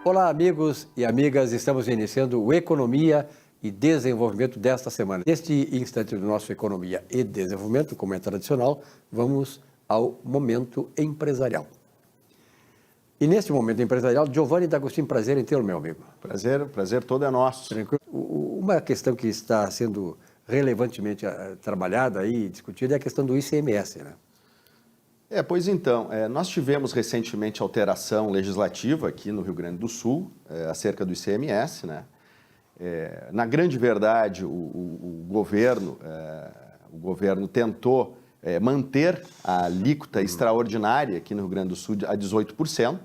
Olá, amigos e amigas, estamos iniciando o Economia e Desenvolvimento desta semana. Neste instante do nosso Economia e Desenvolvimento, como é tradicional, vamos ao momento empresarial. E neste momento empresarial, Giovanni D'Agostino, prazer em tê-lo, meu amigo. Prazer todo é nosso. Tranquilo. Uma questão que está sendo relevantemente trabalhada e discutida é a questão do ICMS, né? Pois então, nós tivemos recentemente alteração legislativa aqui no Rio Grande do Sul, acerca do ICMS, né? Na grande verdade, o governo tentou manter a alíquota extraordinária aqui no Rio Grande do Sul a 18%,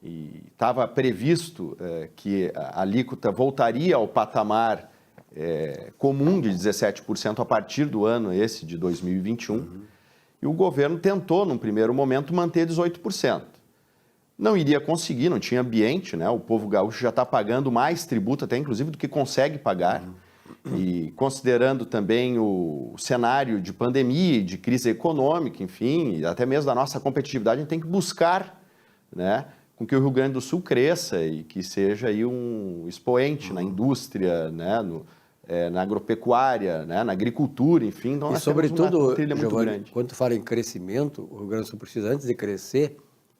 e estava previsto que a alíquota voltaria ao patamar comum de 17% a partir do ano esse de 2021, e o governo tentou, num primeiro momento, manter 18%. Não iria conseguir, não tinha ambiente, né? O povo gaúcho já está pagando mais tributo, até inclusive, do que consegue pagar. E considerando também o cenário de pandemia, de crise econômica, enfim, até mesmo da nossa competitividade, a gente tem que buscar, né, com que o Rio Grande do Sul cresça e que seja aí um expoente na indústria, né, na agropecuária, né, na agricultura, enfim. Então, e sobretudo, uma trilha muito Giovanni, grande. quando fala em crescimento, o Rio Grande do Sul precisa, antes de crescer,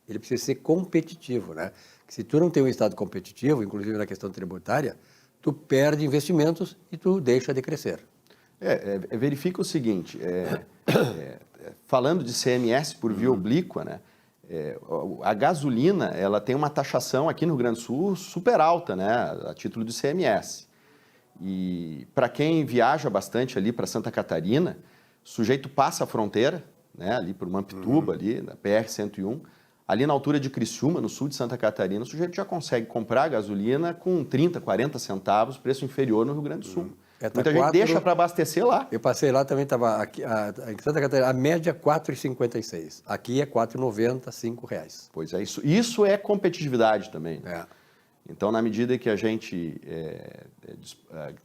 ele precisa ser competitivo, né? Que se tu não tem um estado competitivo, inclusive na questão tributária, tu perde investimentos e tu deixa de crescer. Verifica o seguinte, falando de CMS por via oblíqua, né? A gasolina, ela tem uma taxação aqui no Rio Grande do Sul super alta, né? A título de CMS. E para quem viaja bastante ali para Santa Catarina, o sujeito passa a fronteira, né, ali por Mampituba, ali na PR-101, ali na altura de Criciúma, no sul de Santa Catarina, o sujeito já consegue comprar gasolina com 30, 40 centavos, preço inferior no Rio Grande do Sul. Muita gente deixa para abastecer lá. Eu passei lá, também estava aqui, em Santa Catarina, a média é R$ 4,56. Aqui é R$ 4,90, R$ 5. Pois é, isso é competitividade também. Então, na medida que a gente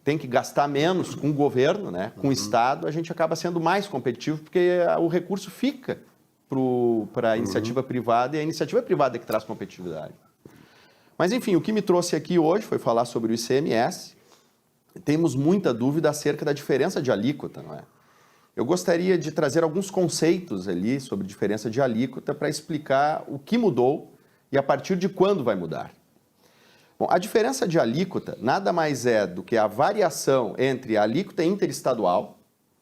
tem que gastar menos com o governo, né, com o Estado, a gente acaba sendo mais competitivo, porque o recurso fica para a iniciativa privada, e a iniciativa privada é que traz competitividade. Mas, enfim, o que me trouxe aqui hoje foi falar sobre o ICMS. Temos muita dúvida acerca da diferença de alíquota, não é? Eu gostaria de trazer alguns conceitos ali sobre diferença de alíquota para explicar o que mudou e a partir de quando vai mudar. Bom, a diferença de alíquota nada mais é do que a variação entre a alíquota interestadual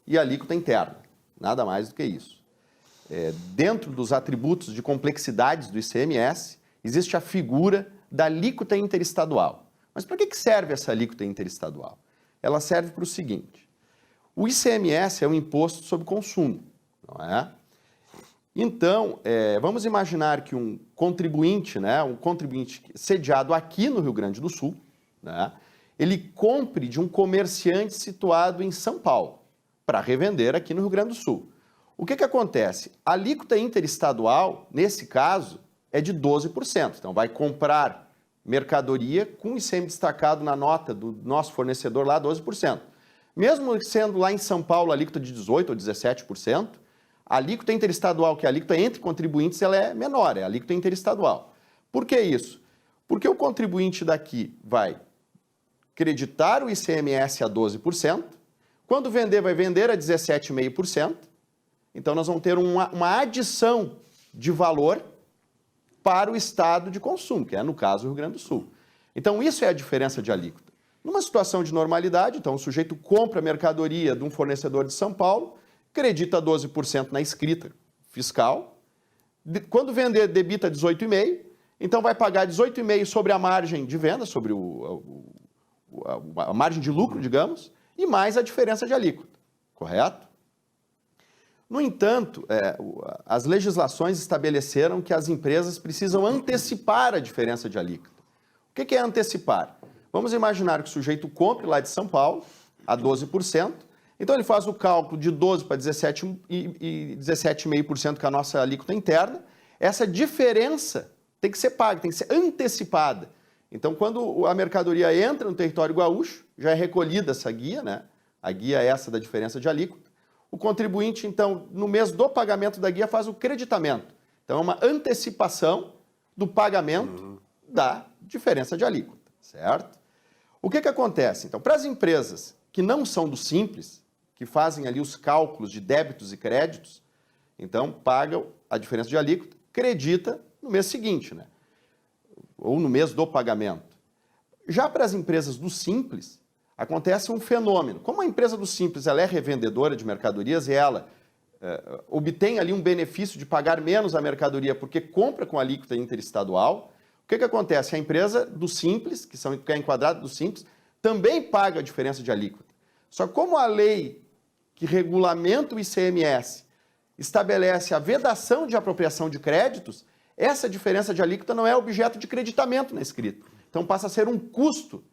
e a alíquota interna. Nada mais do que isso. Dentro dos atributos de complexidades do ICMS, existe a figura da alíquota interestadual. Mas para que serve essa alíquota interestadual? Ela serve para o seguinte: o ICMS é um imposto sobre consumo, não é? Então, vamos imaginar que um contribuinte sediado aqui no Rio Grande do Sul, né, ele compre de um comerciante situado em São Paulo para revender aqui no Rio Grande do Sul. O que acontece? A alíquota interestadual, nesse caso, é de 12%. Então, vai comprar mercadoria com ICM destacado na nota do nosso fornecedor lá, 12%. Mesmo sendo lá em São Paulo a alíquota de 18% ou 17%, a alíquota interestadual, que é a alíquota entre contribuintes, ela é menor, é a alíquota interestadual. Por que isso? Porque o contribuinte daqui vai creditar o ICMS a 12%, quando vender, vai vender a 17,5%, então nós vamos ter uma adição de valor para o estado de consumo, que é, no caso, o Rio Grande do Sul. Então, isso é a diferença de alíquota. Numa situação de normalidade, então, o sujeito compra a mercadoria de um fornecedor de São Paulo, credita 12% na escrita fiscal, quando vender, debita 18,5%, então vai pagar 18,5% sobre a margem de venda, sobre a margem de lucro, digamos, e mais a diferença de alíquota, correto? No entanto, as legislações estabeleceram que as empresas precisam antecipar a diferença de alíquota. O que é antecipar? Vamos imaginar que o sujeito compre lá de São Paulo a 12%, então ele faz o cálculo de 12% para 17% e 17,5% que é a nossa alíquota interna. Essa diferença tem que ser paga, tem que ser antecipada. Então, quando a mercadoria entra no território gaúcho, já é recolhida essa guia, né? A guia é essa da diferença de alíquota. O contribuinte, então, no mês do pagamento da guia, faz o creditamento. Então, é uma antecipação do pagamento diferença de alíquota, certo? O que acontece? Então, para as empresas que não são do Simples, que fazem ali os cálculos de débitos e créditos, então pagam a diferença de alíquota, acredita no mês seguinte, né? Ou no mês do pagamento. Já para as empresas do Simples, acontece um fenômeno. Como a empresa do Simples ela é revendedora de mercadorias e ela obtém ali um benefício de pagar menos a mercadoria porque compra com alíquota interestadual, o que acontece? A empresa do Simples, que é enquadrada do Simples, também paga a diferença de alíquota. Só que como a lei que regulamenta o ICMS estabelece a vedação de apropriação de créditos, essa diferença de alíquota não é objeto de creditamento na escrita. Então passa a ser um custo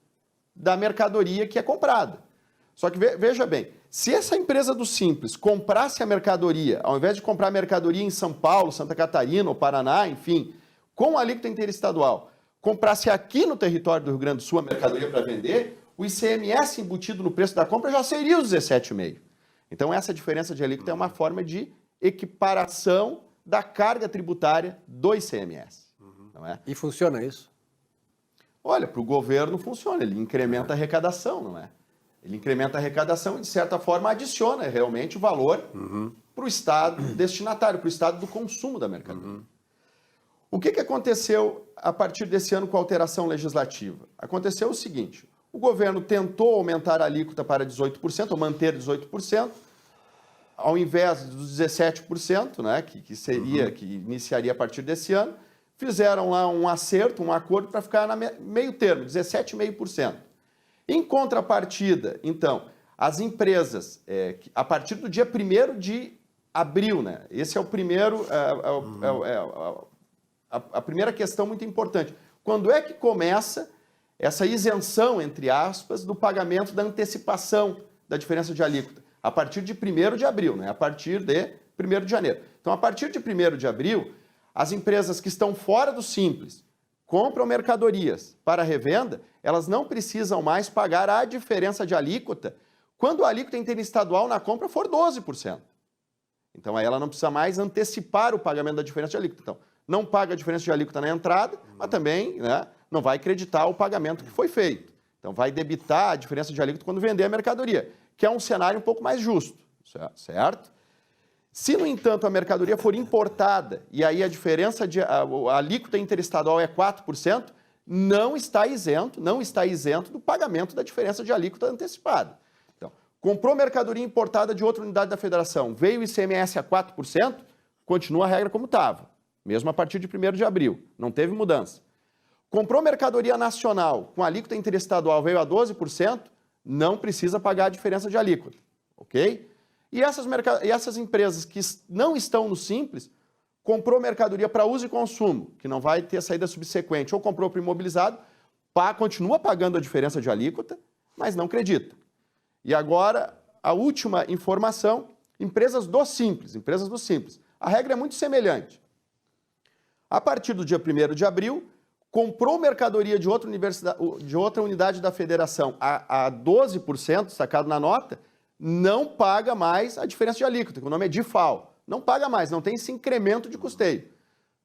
da mercadoria que é comprada. Só que veja bem, se essa empresa do Simples comprasse a mercadoria, ao invés de comprar a mercadoria em São Paulo, Santa Catarina ou Paraná, enfim, com alíquota interestadual, comprasse aqui no território do Rio Grande do Sul a mercadoria para vender, o ICMS embutido no preço da compra já seria os 17,5%. Então essa diferença de alíquota é uma forma de equiparação da carga tributária do ICMS. Não é? E funciona isso? Olha, para o governo funciona, ele incrementa a arrecadação, não é? Ele incrementa a arrecadação e, de certa forma, adiciona realmente o valor para o Estado destinatário, para o Estado do consumo da mercadoria. O que aconteceu a partir desse ano com a alteração legislativa? Aconteceu o seguinte, o governo tentou aumentar a alíquota para 18%, ou manter 18%, ao invés dos 17%, né, que iniciaria a partir desse ano, fizeram lá um acerto, um acordo para ficar na meio termo, 17,5%. Em contrapartida, então, as empresas, a partir do dia 1º de abril, né, esse é o primeiro, a primeira questão muito importante. Quando é que começa essa isenção, entre aspas, do pagamento da antecipação da diferença de alíquota? A partir de 1º de abril, né, a partir de 1º de janeiro. Então, a partir de 1º de abril, as empresas que estão fora do Simples, compram mercadorias para revenda, elas não precisam mais pagar a diferença de alíquota quando a alíquota interestadual na compra for 12%. Então, aí ela não precisa mais antecipar o pagamento da diferença de alíquota. Então, não paga a diferença de alíquota na entrada, mas também, né, não vai acreditar o pagamento que foi feito. Então, vai debitar a diferença de alíquota quando vender a mercadoria, que é um cenário um pouco mais justo, certo? Se, no entanto, a mercadoria for importada e aí a diferença a alíquota interestadual é 4%, não está isento do pagamento da diferença de alíquota antecipada. Então, comprou mercadoria importada de outra unidade da federação, veio o ICMS a 4%, continua a regra como estava, mesmo a partir de 1º de abril, não teve mudança. Comprou mercadoria nacional com alíquota interestadual, veio a 12%, não precisa pagar a diferença de alíquota, ok? E essas empresas que não estão no Simples, comprou mercadoria para uso e consumo, que não vai ter saída subsequente, ou comprou para imobilizado, continua pagando a diferença de alíquota, mas não acredita. E agora, a última informação, empresas do Simples. A regra é muito semelhante. A partir do dia 1º de abril, comprou mercadoria de outra unidade da federação a 12%, sacado na nota, não paga mais a diferença de alíquota, que o nome é DIFAL. Não paga mais, não tem esse incremento de custeio.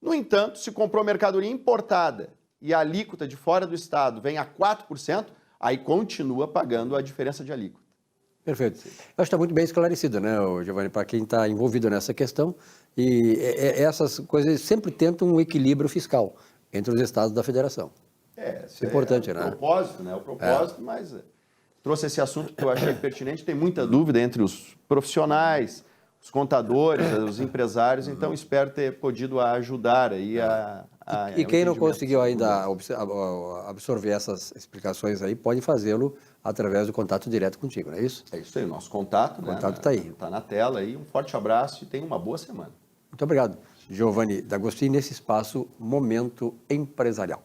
No entanto, se comprou mercadoria importada e a alíquota de fora do estado vem a 4%, aí continua pagando a diferença de alíquota. Perfeito. Eu acho que está muito bem esclarecido, né, Giovanni, para quem está envolvido nessa questão. E essas coisas sempre tentam um equilíbrio fiscal entre os estados da federação. Isso é importante, né? O propósito, mas trouxe esse assunto que eu achei pertinente, tem muita dúvida entre os profissionais, os contadores, os empresários, então espero ter podido ajudar aí E quem não conseguiu ainda absorver essas explicações aí, pode fazê-lo através do contato direto contigo, não é isso? É isso aí, o nosso contato. O contato está aí. Está na tela aí, um forte abraço e tenha uma boa semana. Muito obrigado, Giovanni D'Agostini, nesse espaço Momento Empresarial.